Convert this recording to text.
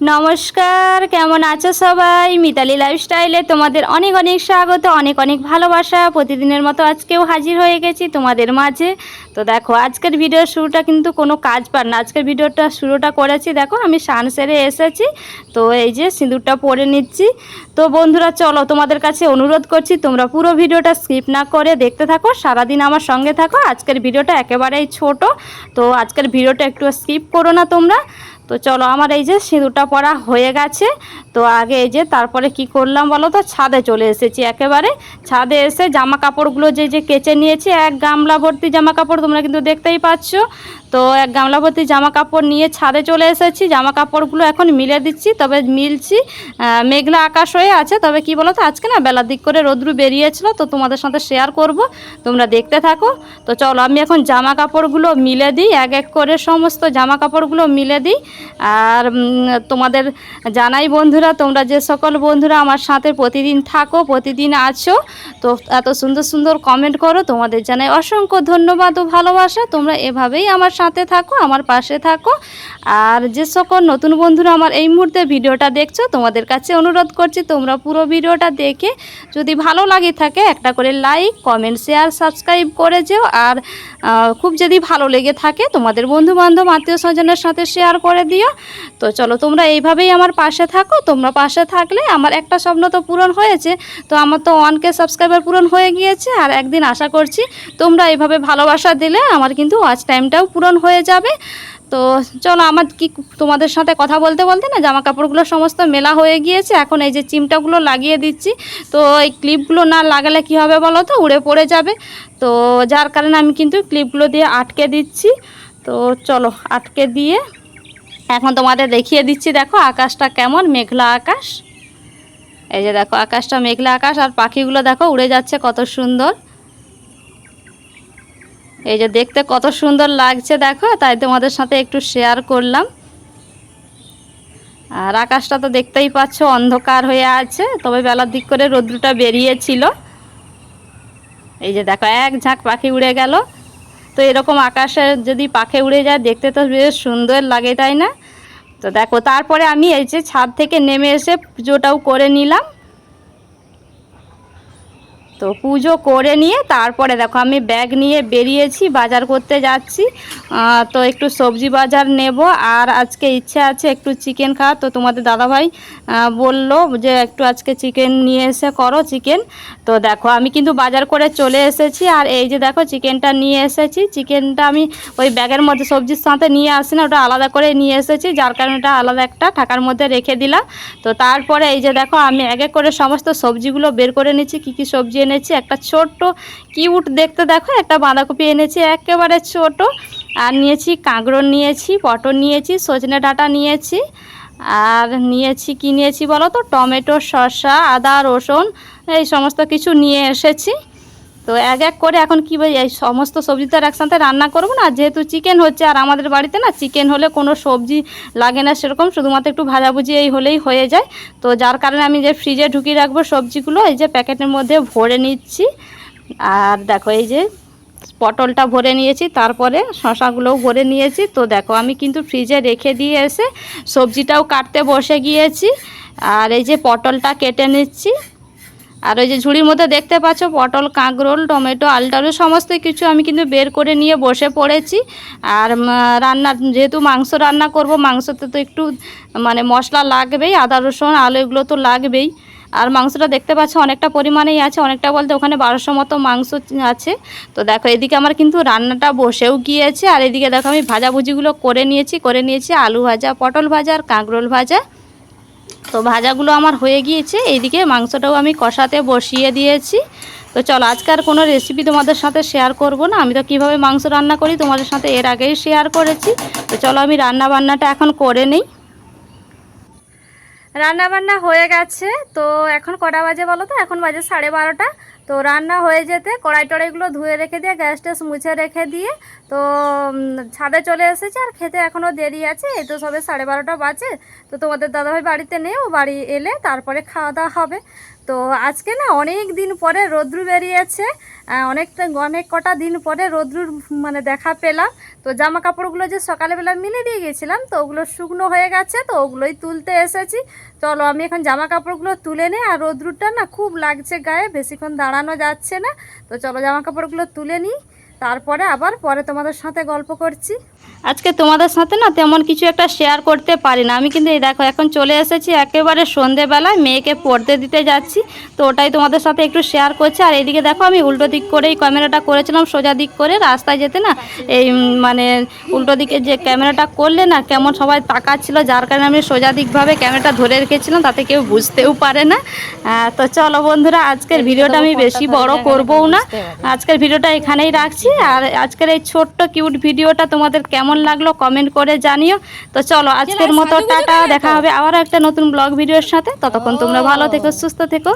নমস্কার, কেমন আছো সবাই? মিতালি লাইফস্টাইলে তোমাদের অনেক অনেক স্বাগত, অনেক অনেক ভালোবাসা। প্রতিদিনের মতো আজকেও হাজির হয়ে গেছি তোমাদের মাঝে। তো দেখো, আজকের ভিডিওর শুরুটা কিন্তু কোনো কাজ পার না, আজকের ভিডিওটা শুরুটা করেছি। দেখো, আমি স্নান সেরে এসেছি, তো এই যে সিঁদুরটা পরে নিচ্ছি। তো বন্ধুরা, চলো, তোমাদের কাছে অনুরোধ করছি তোমরা পুরো ভিডিওটা স্কিপ না করে দেখতে থাকো, সারাদিন আমার সঙ্গে থাকো। আজকের ভিডিওটা একেবারেই ছোট, তো আজকের ভিডিওটা একটু স্কিপ করো না তোমরা। তো চলো, আমার এই যে সিঁদুরটা পরা হয়ে গেছে। তো আগে এই যে তারপরে কি করলাম বলো তো, ছাদে চলে এসেছি। একেবারে ছাদে এসে জামা কাপড়গুলো যে যে কেচে নিয়েছি, এক গামলা ভর্তি জামা কাপড়, তোমরা কিন্তু দেখতেই পাচ্ছ। তো এক গামলা ভর্তি জামা কাপড় নিয়ে ছাদে চলে এসেছি। জামা কাপড়গুলো এখন মিলে দিচ্ছি, তবে মিলছি। মেঘলা আকাশ হয়ে আছে, তবে কি বলো তো, আজকে না বেলার দিক করে রোদ্রু বেরিয়েছিল, তো তোমাদের সাথে শেয়ার করব, তোমরা দেখতে থাকো। তো চলো, আমি এখন জামা কাপড়গুলো মিলে দিই, এক এক করে সমস্ত জামা কাপড়গুলো মিলে দিই। আর তোমাদের জানাই বন্ধুরা, তোমরা যে সকল বন্ধুরা আমার সাথে প্রতিদিন থাকো, প্রতিদিন আছো, তো এত সুন্দর সুন্দর কমেন্ট করো, তোমাদের জানাই অসংখ্য ধন্যবাদ ও ভালোবাসা। তোমরা এভাবেই আমার সাথে থাকো, আমার পাশে থাকো। আর যে সকল নতুন বন্ধুরা আমার এই মুহূর্তে ভিডিওটা দেখছো, তোমাদের কাছে অনুরোধ করছি তোমরা পুরো ভিডিওটা দেখে যদি ভালো লাগে থাকে একটা করে লাইক, কমেন্ট, শেয়ার, সাবস্ক্রাইব করে যেও। আর খুব যদি ভালো লেগে থাকে তোমাদের বন্ধু বান্ধব আত্মীয় স্বজনের সাথে শেয়ার করে দিও। তো চলো, তোমরা এইভাবেই আমার পাশে থাকো। তোমরা পাশে থাকলে আমার একটা স্বপ্ন তো পূরণ হয়েছে, তো আমার তো 1K সাবস্ক্রাইবার পূরণ হয়ে গিয়েছে। আর একদিন আশা করছি তোমরা এইভাবে ভালোবাসা দিলে আমার কিন্তু ওয়াচ টাইমটাও পূরণ হয়ে যাবে। তো চলো, আমার কি তোমাদের সাথে কথা বলতে বলতে না জামা কাপড়গুলো সমস্ত মেলা হয়ে গিয়েছে। এখন এই যে চিমটাগুলো লাগিয়ে দিচ্ছি। তো এই ক্লিপগুলো না লাগালে কি হবে বলো তো, উড়ে পড়ে যাবে। তো যার কারণে আমি কিন্তু ক্লিপগুলো দিয়ে আটকে দিচ্ছি। তো চলো, আটকে দিয়ে এখন তোমাদের দেখিয়ে দিচ্ছি। দেখো আকাশটা কেমন, মেঘলা আকাশ। এই যে দেখো, আকাশটা মেঘলা আকাশ, আর পাখিগুলো দেখো উড়ে যাচ্ছে কত সুন্দর। এই যে দেখতে কত সুন্দর লাগছে দেখো, তাই তোমাদের সাথে একটু শেয়ার করলাম। আর আকাশটা তো দেখতেই পাচ্ছ অন্ধকার হয়ে আছে, তবে বেলার দিক করে রৌদ্রটা বেরিয়েছিল। এই যে দেখো, এক ঝাঁক পাখি উড়ে গেল। তো এরকম আকাশে যদি পাখি উড়ে যায় দেখতে তো বেশ সুন্দর লাগে, তাই না? তো দেখো, তারপরে আমি এই যে ছাদ থেকে নেমে এসে পুজোটাও করে নিলাম। তো পুজো করে নিয়ে তারপরে দেখো আমি ব্যাগ নিয়ে বেরিয়েছি, বাজার করতে যাচ্ছি। তো একটু সবজি বাজার নেব, আর আজকে ইচ্ছা আছে একটু চিকেন খাওয়া। তো তোমাদের দাদাভাই বলল যে একটু আজকে চিকেন নিয়ে এসে করো চিকেন। তো দেখো, আমি কিন্তু বাজার করে চলে এসেছি। আর এই যে দেখো, চিকেনটা নিয়ে এসেছি। চিকেনটা আমি ওই ব্যাগের মধ্যে সবজির সাথে নিয়ে আসি না, ওটা আলাদা করে নিয়ে এসেছি, যার কারণে ওটা আলাদা একটা ঢাকার মধ্যে রেখে দিলাম। তো তারপরে এই যে দেখো, আমি এক এক করে সমস্ত সবজিগুলো বের করে নিচ্ছি। কী কী সবজি এনেছি, একটা ছোট্ট কিউট দেখতে দেখো একটা বাঁধাকপি এনেছি, একেবারে ছোট। আর নিয়েছি কাঁকরোল, নিয়েছি পটল, নিয়েছি সজনে ডাঁটা, নিয়েছি আর নিয়েছি কি নিয়েছি বলো তো, টমেটো, শসা, আদা, রসুন, এই সমস্ত কিছু নিয়ে এসেছি। তো এক এক করে এখন কী বলি, এই সমস্ত সবজি তো আর একসাথে রান্না করবো না, যেহেতু চিকেন হচ্ছে। আর আমাদের বাড়িতে না চিকেন হলে কোনো সবজি লাগে না সেরকম, শুধুমাত্র একটু ভাজাভুজি এই হলেই হয়ে যায়। তো যার কারণে আমি যে ফ্রিজে ঢুকিয়ে রাখবো সবজিগুলো, এই যে প্যাকেটের মধ্যে ভরে নিচ্ছি। আর দেখো, এই যে পটলটা ভরে নিয়েছি, তারপরে শশাগুলোও ভরে নিয়েছি। তো দেখো, আমি কিন্তু ফ্রিজে রেখে দিয়ে এসে সবজিটাও কাটতে বসে গিয়েছি। আর এই যে পটলটা কেটে নিচ্ছি। আর ওই যে ঝুড়ির মধ্যে দেখতে পাচ্ছ পটল, কাঁকরোল, টমেটো, আলু সমস্ত কিছু আমি কিন্তু বের করে নিয়ে বসে পড়েছি। আর রান্না, যেহেতু মাংস রান্না করব, মাংসতে তো একটু মানে মশলা লাগবেই, আদা রসুন আলু এগুলো তো লাগবেই। আর মাংসটা দেখতে পাচ্ছ অনেকটা পরিমাণেই আছে, অনেকটা বলতে ওখানে 1200 মতো মাংস আছে। তো দেখো, এদিকে আমার কিন্তু রান্নাটা বসেও গিয়েছে। আর এদিকে দেখো, আমি ভাজাভুজিগুলো করে নিয়েছি আলু ভাজা, পটল ভাজা আর কাঁকরোল ভাজা। তো ভাজাগুলো আমার হয়ে গিয়েছে, এইদিকে মাংসটাও আমি কষাতে বসিয়ে দিয়েছি। তো চলো, আজকে আর কোনো রেসিপি তোমাদের সাথে শেয়ার করব না, আমি তো কীভাবে মাংস রান্না করি তোমাদের সাথে এর আগেই শেয়ার করেছি। তো চলো, আমি রান্না বান্নাটা এখন করে নিই। রান্না বান্না হয়ে গেছে। তো এখন কটা বাজে বলো তো, এখন বাজে 12:30। তো রান্না হয়ে যেতে কড়াই টড়াইগুলো ধুয়ে রেখে দিয়ে, গ্যাস ট্যাস মুছে রেখে দিয়ে, তো ছাদে চলে এসেছে। আর খেতে এখনও দেরি আছে, এই তো সবে 12:30 বাজে। তো তোমাদের দাদাভাই বাড়িতে নেই, ও বাড়ি এলে তারপরে খাওয়া দাওয়া হবে। তো আজকে না অনেক দিন পরে রৌদ্র বেরিয়েছে, অনেক কটা দিন পরে রৌদ্রুর মানে দেখা পেলাম। তো জামা কাপড়গুলো যে সকালবেলা মিলে দিয়ে গেছিলাম, তো ওগুলো শুকনো হয়ে গেছে, তো ওগুলোই তুলতে এসেছি। চলো আমি এখন জামা কাপড়গুলো তুলে নিই, আর রৌদ্রটা না খুব লাগছে গায়ে, বেশিক্ষণ দাঁড়ানো যাচ্ছে না। তো চলো জামা কাপড়গুলো তুলে নিই, তারপরে আবার পরে তোমাদের সাথে গল্প করছি। আজকে তোমাদের সাথে না তেমন কিছু একটা শেয়ার করতে পারি না আমি, কিন্তু এই দেখো এখন চলে এসেছি একেবারে সন্ধেবেলায়, মেয়েকে পড়তে দিতে যাচ্ছি। তো ওটাই তোমাদের সাথে একটু শেয়ার করছি। আর এইদিকে দেখো আমি উল্টো দিক করেই ক্যামেরাটা করেছিলাম, সোজা দিক করে রাস্তায় যেতে না এই মানে উল্টো দিকে যে ক্যামেরাটা করলে না কেমন সবাই তাকাচ্ছিল, যার কারণে আমি সোজা দিকভাবে ক্যামেরাটা ধরে রেখেছিলাম, তাতে কেউ বুঝতেও পারে না। তো চলো বন্ধুরা, আজকের ভিডিওটা আমি বেশি বড় করবও না, আজকের ভিডিওটা এখানেই রাখছি। আর আজকের এই ছোট্ট কিউট ভিডিওটা তোমাদের কেমন লাগলো কমেন্ট করে জানিও। তো চলো আজকের মতো টাটা, দেখা হবে আবার একটা নতুন ব্লগ ভিডিওর সাথে। ততক্ষণ তোমরা ভালো থেকো, সুস্থ থেকো।